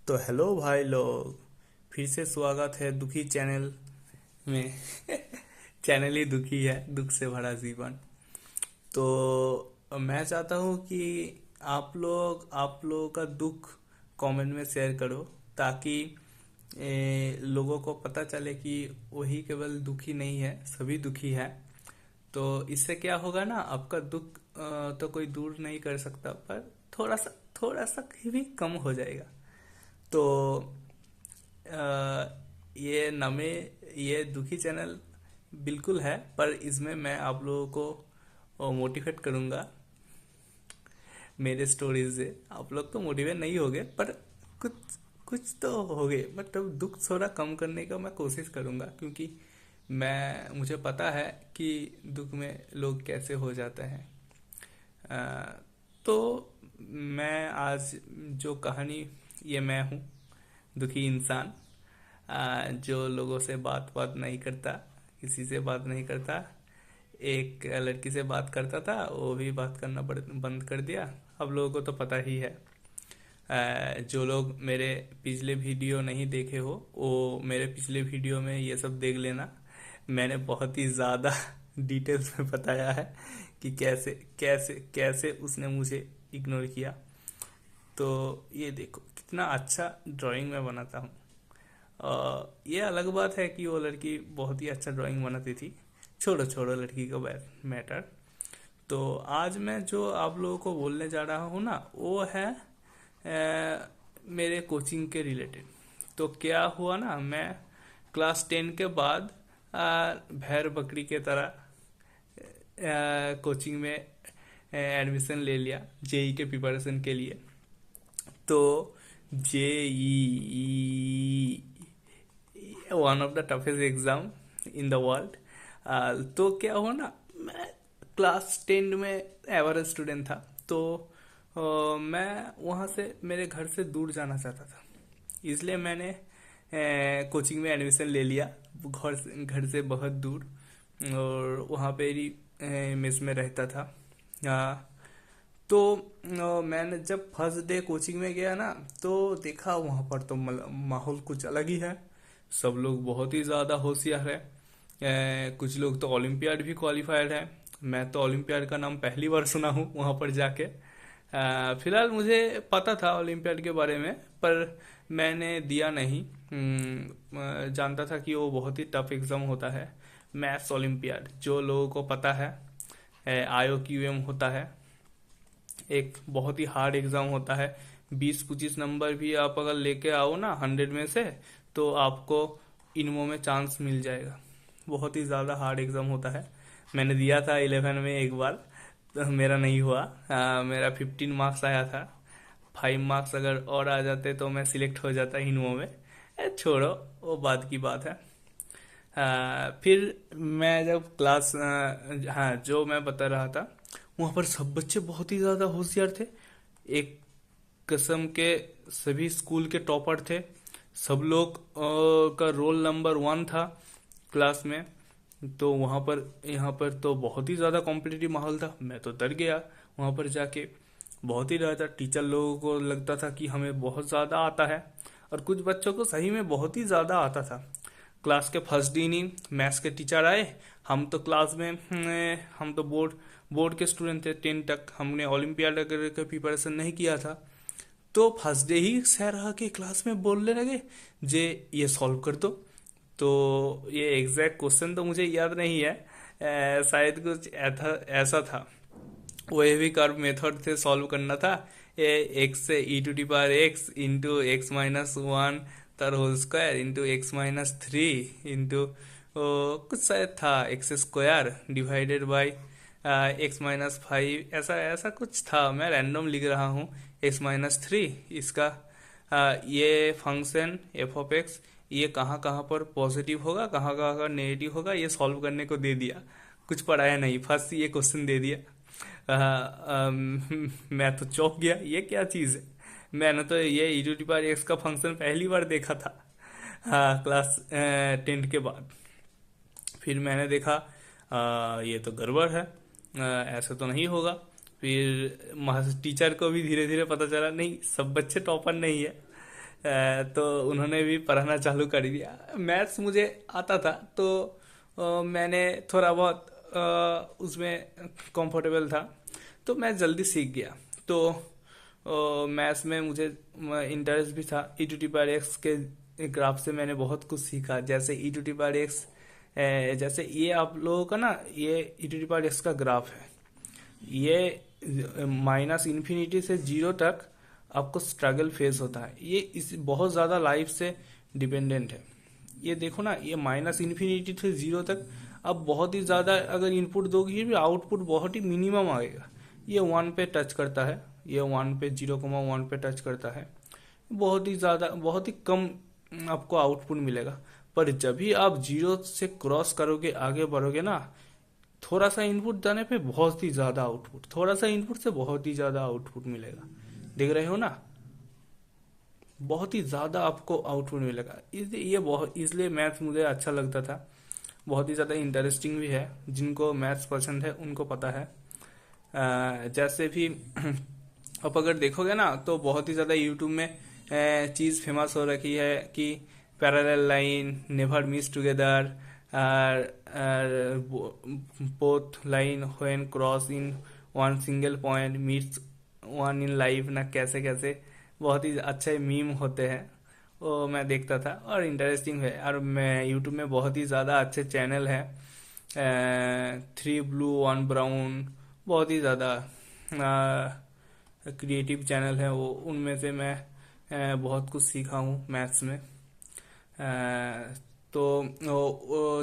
तो हेलो भाई लोग, फिर से स्वागत है दुखी चैनल में। चैनल ही दुखी है, दुख से भरा जीवन। तो मैं चाहता हूँ कि आप लोगों का दुख कमेंट में शेयर करो, ताकि लोगों को पता चले कि वही केवल दुखी नहीं है, सभी दुखी है। तो इससे क्या होगा ना, आपका दुख तो कोई दूर नहीं कर सकता, पर थोड़ा सा भी कम हो जाएगा। तो ये नमे ये दुखी चैनल बिल्कुल है, पर इसमें मैं आप लोगों को मोटिवेट करूंगा मेरे स्टोरीज से। आप लोग तो मोटिवेट नहीं होगे, पर कुछ कुछ तो होगे। मतलब दुख थोड़ा कम करने का मैं कोशिश करूंगा, क्योंकि मुझे पता है कि दुख में लोग कैसे हो जाते हैं। अ, तो मैं आज जो कहानी, ये मैं हूँ, दुखी इंसान, जो लोगों से बात बात नहीं करता, किसी से बात नहीं करता। एक लड़की से बात करता था, वो भी बात करना बंद कर दिया। अब लोगों को तो पता ही है। जो लोग मेरे पिछले वीडियो नहीं देखे हो, वो मेरे पिछले वीडियो में ये सब देख लेना। मैंने बहुत ही ज़्यादा डिटेल्स में बताया है कि कैसे कैसे कैसे उसने मुझे इग्नोर किया। तो ये देखो कितना अच्छा ड्राइंग मैं बनाता हूँ। ये अलग बात है कि वो लड़की बहुत ही अच्छा ड्राइंग बनाती थी। छोड़ो छोड़ो लड़की का मैटर। तो आज मैं जो आप लोगों को बोलने जा रहा हूँ ना, वो है मेरे कोचिंग के रिलेटेड। तो क्या हुआ ना, मैं क्लास 10 के बाद भैर बकरी के तरह कोचिंग में एडमिशन ले लिया, जेई के प्रिपरेशन के लिए। तो JEE, one of the toughest exam in the world. तो क्या हुआ ना, मैं क्लास 10 में एवरेज स्टूडेंट था। तो मैं वहाँ से, मेरे घर से दूर जाना चाहता था, इसलिए मैंने कोचिंग में एडमिशन ले लिया, घर से बहुत दूर। और वहाँ पे ही मेस में रहता था। तो मैंने जब फर्स्ट डे कोचिंग में गया ना, तो देखा वहाँ पर तो माहौल कुछ अलग ही है। सब लोग बहुत ही ज़्यादा होशियार है। कुछ लोग तो ओलंपियाड भी क्वालिफाइड है। मैं तो ओलंपियाड का नाम पहली बार सुना हूँ वहाँ पर जाके। फिलहाल मुझे पता था ओलंपियाड के बारे में, पर मैंने दिया नहीं। जानता था कि वो बहुत ही टफ एग्ज़ाम होता है। मैथ्स ओलंपियाड, जो लोगों को पता है, IOQM होता है, एक बहुत ही हार्ड एग्जाम होता है। 20-25 नंबर भी आप अगर लेके आओ ना 100 में से, तो आपको इनमो में चांस मिल जाएगा। बहुत ही ज़्यादा हार्ड एग्जाम होता है। मैंने दिया था 11 में एक बार, तो मेरा नहीं हुआ। मेरा 15 मार्क्स आया था। 5 मार्क्स अगर और आ जाते तो मैं सिलेक्ट हो जाता इनमो में। छोड़ो, वो बात की बात है। फिर मैं जब हाँ, जो मैं बता रहा था, वहाँ पर सब बच्चे बहुत ही ज़्यादा होशियार थे। एक किस्म के सभी स्कूल के टॉपर थे। सब लोग का रोल नंबर 1 था क्लास में। तो वहाँ पर, यहाँ पर तो बहुत ही ज़्यादा कॉम्पिटिटिव माहौल था। मैं तो डर गया वहाँ पर जाके। बहुत ही डर था। टीचर लोगों को लगता था कि हमें बहुत ज़्यादा आता है, और कुछ बच्चों को सही में बहुत ही ज़्यादा आता था। क्लास के फर्स्ट दिन ही मैथ्स के टीचर आए। हम तो क्लास में हम तो बोर्ड बोर्ड के स्टूडेंट थे, 10 तक। हमने ओलंपियाड का प्रिपरेशन नहीं किया था। तो फर्स्ट डे ही सर आके क्लास में बोलने लगे, जे ये सॉल्व कर दो। तो ये एग्जैक्ट क्वेश्चन तो मुझे याद नहीं है। शायद कुछ ऐसा था। वेवी कर्व मेथड से सॉल्व करना था। ये एक्स से e⁻x इंटू x-1 तर whole square into x-3 into कुछ शायद था x² डिवाइडेड बाई x-5। ऐसा ऐसा कुछ था, मैं रैंडम लिख रहा हूँ। x-3 इसका ये फंक्शन f(x), ये कहाँ कहाँ पर पॉजिटिव होगा, कहाँ कहाँ पर नेगेटिव होगा, ये सॉल्व करने को दे दिया। कुछ पढ़ाया नहीं, फर्स्ट ये क्वेश्चन दे दिया। मैं तो चौंक गया, ये क्या चीज़ है। मैंने तो ये e⁻x का फंक्शन पहली बार देखा था, हाँ, क्लास 10 के बाद। फिर मैंने देखा ये तो गड़बड़ है, ऐसा तो नहीं होगा। फिर टीचर को भी धीरे धीरे पता चला, नहीं, सब बच्चे टॉपर नहीं है। तो उन्होंने भी पढ़ाना चालू कर दिया। मैथ्स मुझे आता था, तो मैंने थोड़ा बहुत उसमें कंफर्टेबल था, तो मैं जल्दी सीख गया। तो मैथ्स में मुझे इंटरेस्ट भी था। ई टू टी पावर एक्स के ग्राफ से मैंने बहुत कुछ सीखा। जैसे ई टू टी पावर एक्स, जैसे ये आप लोगों का ना, ये ई टू टी पावर एक्स का ग्राफ है। ये माइनस इन्फिनिटी से जीरो तक आपको स्ट्रगल फेस होता है। ये इस बहुत ज़्यादा लाइफ से डिपेंडेंट है। ये देखो ना, ये माइनस इन्फिनिटी से जीरो तक अब बहुत ही ज़्यादा अगर इनपुट दोगे भी आउटपुट बहुत ही मिनिमम आएगा। ये वन पे टच करता है, ये वन पे 0,1 पे टच करता है। बहुत ही ज़्यादा, बहुत ही कम आपको आउटपुट मिलेगा। पर जब भी आप जीरो से क्रॉस करोगे, आगे बढ़ोगे ना, थोड़ा सा इनपुट देने पे बहुत ही ज़्यादा आउटपुट, थोड़ा सा इनपुट से बहुत ही ज़्यादा आउटपुट मिलेगा। देख रहे हो ना, बहुत ही ज़्यादा आपको आउटपुट मिलेगा। इसलिए ये बहुत, इसलिए मैथ्स मुझे अच्छा लगता था। बहुत ही ज़्यादा इंटरेस्टिंग भी है। जिनको मैथ्स पसंद है उनको पता है। जैसे भी आप अगर देखोगे ना, तो बहुत ही ज़्यादा यूट्यूब में चीज़ फेमस हो रखी है कि parallel line never miss together, both line when cross in one single point meets one in life ना, कैसे कैसे बहुत ही अच्छे मीम होते हैं। वो मैं देखता था और इंटरेस्टिंग है। और मैं यूट्यूब में बहुत ही ज़्यादा अच्छे चैनल हैं, 3 ब्लू 1 ब्राउन, बहुत ही ज़्यादा क्रिएटिव चैनल है वो। उनमें से मैं बहुत कुछ सीखा हूँ मैथ्स में। तो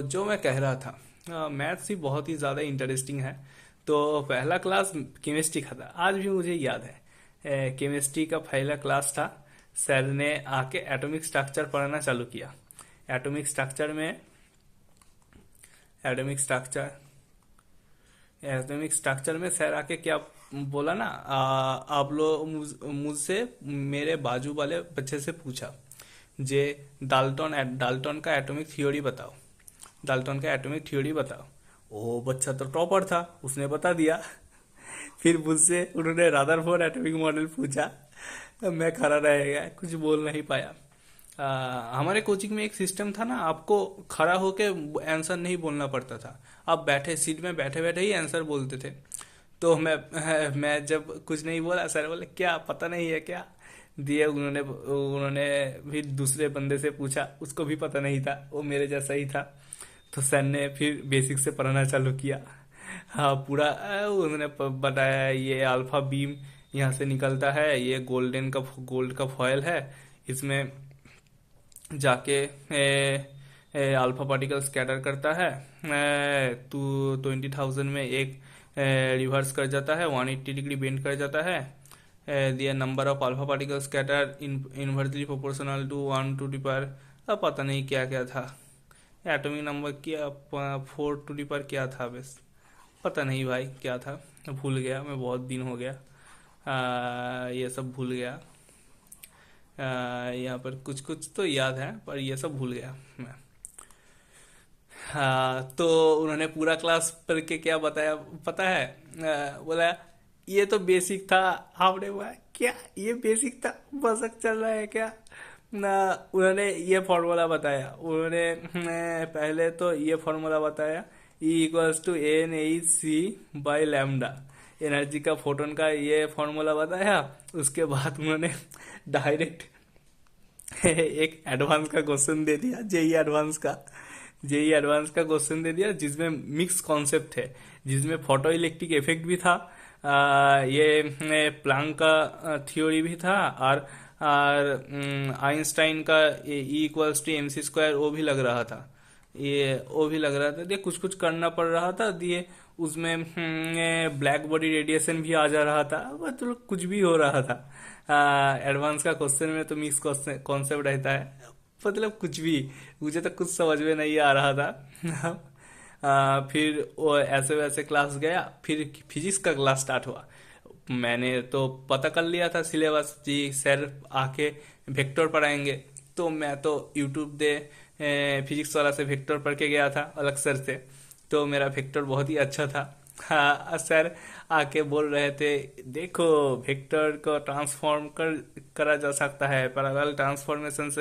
जो मैं कह रहा था, मैथ्स ही बहुत ही ज़्यादा इंटरेस्टिंग है। तो पहला क्लास केमिस्ट्री का था, आज भी मुझे याद है। केमिस्ट्री का पहला क्लास था। सर ने आके एटॉमिक स्ट्रक्चर पढ़ाना चालू किया। एटॉमिक स्ट्रक्चर में एटॉमिक स्ट्रक्चर एटॉमिक स्ट्रक्चर में सर आके क्या बोला ना, आप लोग मुझसे, मेरे बाजू वाले बच्चे से पूछा, जे डाल्टन का एटॉमिक थ्योरी बताओ, डाल्टन का एटॉमिक थ्योरी बताओ। वो बच्चा तो टॉपर था, उसने बता दिया। फिर मुझसे उन्होंने रादरफोर्ड एटॉमिक मॉडल पूछा, मैं खड़ा रह गया, कुछ बोल नहीं पाया। हमारे कोचिंग में एक सिस्टम था ना, आपको खड़ा होके आंसर नहीं बोलना पड़ता था। आप बैठे सीट में बैठे बैठे ही आंसर बोलते थे। तो मैं जब कुछ नहीं बोला, सर बोले क्या पता नहीं है क्या दिए। उन्होंने उन्होंने भी दूसरे बंदे से पूछा, उसको भी पता नहीं था, वो मेरे जैसा ही था। तो सर ने फिर बेसिक से पढ़ाना चालू किया। हाँ, पूरा उन्होंने बताया ये अल्फा बीम यहाँ से निकलता है, ये गोल्ड का फॉयल है, इसमें जाके अल्फा पार्टिकल स्कैटर करता है, टू 20,000 में एक रिवर्स कर जाता है, 180 डिग्री बेंड कर जाता है। दिया number of alpha particle scatter inversely proportional to 1 to the power, अब पता नहीं क्या क्या था। एटॉमिक नंबर क्या 4 टू दी पावर क्या था, बस पता नहीं भाई क्या था, भूल गया मैं, बहुत दिन हो गया। ये सब भूल गया। यहाँ पर कुछ कुछ तो याद है, पर ये सब भूल गया मैं। हाँ, तो उन्होंने पूरा क्लास पर के क्या बताया पता है? बोला ये तो बेसिक था। आपने बोला क्या ये बेसिक था, मजाक चल रहा है क्या ना? उन्होंने ये फॉर्मूला बताया। उन्होंने पहले तो ये फॉर्मूला बताया, E = NhC/λ, एनर्जी का, फोटोन का ये फॉर्मूला बताया। उसके बाद उन्होंने डायरेक्ट एक एडवांस का क्वेश्चन दे दिया, जेई एडवांस का क्वेश्चन दे दिया, जिसमें मिक्स कॉन्सेप्ट है, जिसमें फोटो इलेक्ट्रिक इफेक्ट भी था, ये प्लांक का थ्योरी भी था, और आइंस्टाइन का E = mc² वो भी लग रहा था। दिए कुछ कुछ करना पड़ रहा था, दिए उसमें ब्लैक बॉडी रेडिएशन भी आ जा रहा था, मतलब कुछ भी हो रहा था। एडवांस का क्वेश्चन में तो मिक्स कॉन्सेप्ट रहता है, मतलब कुछ भी, मुझे तो कुछ समझ में नहीं आ रहा था। फिर वो ऐसे वैसे क्लास गया, फिर फिजिक्स का क्लास स्टार्ट हुआ। मैंने तो पता कर लिया था सिलेबस जी, सर आके वेक्टर पढ़ाएंगे, तो मैं तो यूट्यूब दे फिजिक्स वाला से वेक्टर पढ़ के गया था अलग सर से। तो मेरा वेक्टर बहुत ही अच्छा था। हाँ सर आके बोल रहे थे, देखो वेक्टर को ट्रांसफॉर्म करा जा सकता है पैरेलल ट्रांसफॉर्मेशन से।